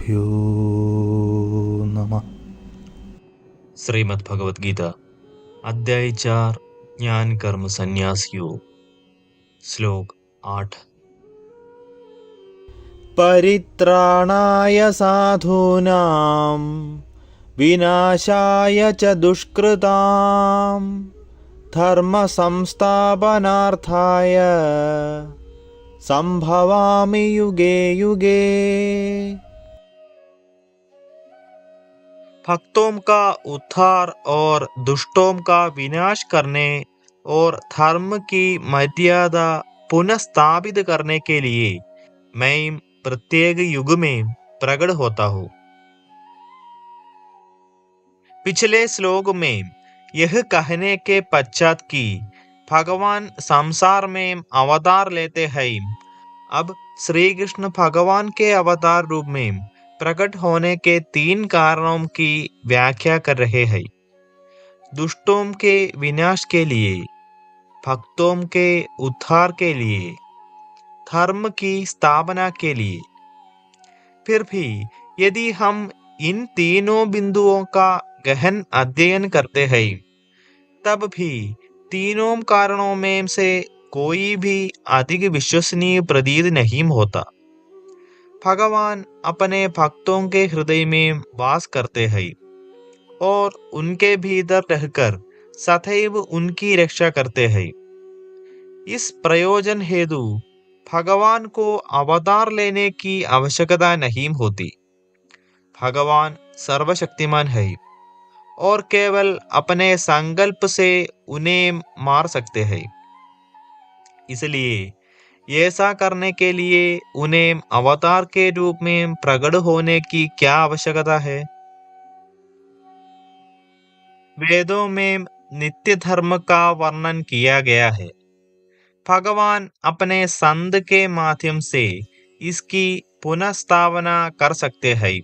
गुरुभ्यो नमः। श्रीमद् भगवत गीता अध्याय 4 ज्ञान कर्म संन्यास योग श्लोक 8। परित्राणाय साधूनां विनाशाय च दुष्कृतां धर्म संस्थापनार्थाय संभवामि युगे युगे। भक्तों का उद्धार और दुष्टों का विनाश करने और धर्म की मर्यादा पुनः स्थापित करने के लिए मैं प्रत्येक युग में प्रकट होता हूँ। पिछले श्लोक में यह कहने के पश्चात कि भगवान संसार में अवतार लेते हैं, अब श्री कृष्ण भगवान के अवतार रूप में प्रकट होने के 3 कारणों की व्याख्या कर रहे हैं। दुष्टों के विनाश के लिए, भक्तों के उद्धार के लिए, धर्म की स्थापना के लिए। फिर भी यदि हम इन तीनों बिंदुओं का गहन अध्ययन करते हैं, तब भी तीनों कारणों में से कोई भी अधिक विश्वसनीय प्रतीत नहीं होता। भगवान अपने भक्तों के हृदय में वास करते हैं और उनके भीतर रहकर सदैव उनकी रक्षा करते हैं। इस प्रयोजन हेतु भगवान को अवतार लेने की आवश्यकता नहीं होती। भगवान सर्वशक्तिमान है और केवल अपने संकल्प से उन्हें मार सकते हैं। इसलिए ऐसा करने के लिए उन्हें अवतार के रूप में प्रकट होने की क्या आवश्यकता है? वेदों में नित्य धर्म का वर्णन किया गया है। भगवान अपने संत के माध्यम से इसकी पुनः स्थापना कर सकते हैं।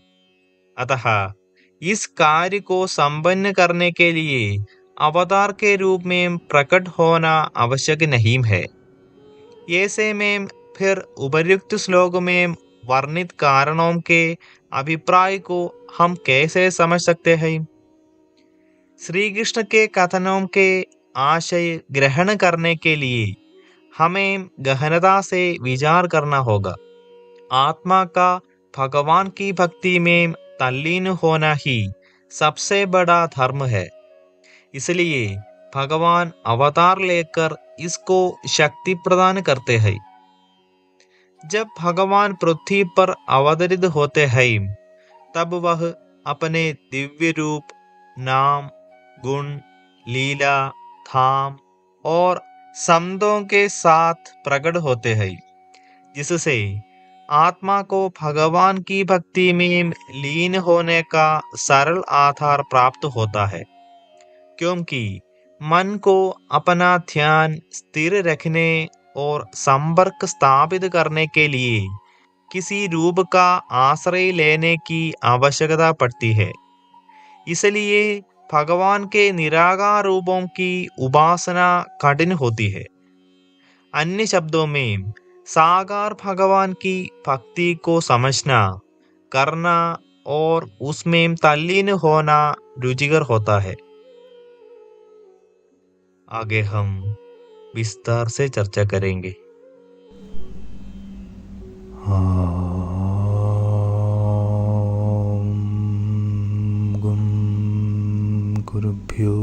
अतः इस कार्य को संपन्न करने के लिए अवतार के रूप में प्रकट होना आवश्यक नहीं है। ऐसे में फिर उपर्युक्त श्लोक में वर्णित कारणों के अभिप्राय को हम कैसे समझ सकते हैं? श्री कृष्ण के कथनों के आशय ग्रहण करने के लिए हमें गहनता से विचार करना होगा। आत्मा का भगवान की भक्ति में तल्लीन होना ही सबसे बड़ा धर्म है। इसलिए भगवान अवतार लेकर इसको शक्ति प्रदान करते हैं। जब भगवान पृथ्वी पर अवतरित होते हैं, तब वह अपने दिव्य रूप, नाम, गुण, लीला, धाम और शब्दों के साथ प्रकट होते हैं, जिससे आत्मा को भगवान की भक्ति में लीन होने का सरल आधार प्राप्त होता है। क्योंकि मन को अपना ध्यान स्थिर रखने और संपर्क स्थापित करने के लिए किसी रूप का आश्रय लेने की आवश्यकता पड़ती है। इसलिए भगवान के निराकार रूपों की उपासना कठिन होती है। अन्य शब्दों में साकार भगवान की भक्ति को समझना, करना और उसमें तल्लीन होना रुचिकर होता है। आगे हम विस्तार से चर्चा करेंगे। गुरुभ्यो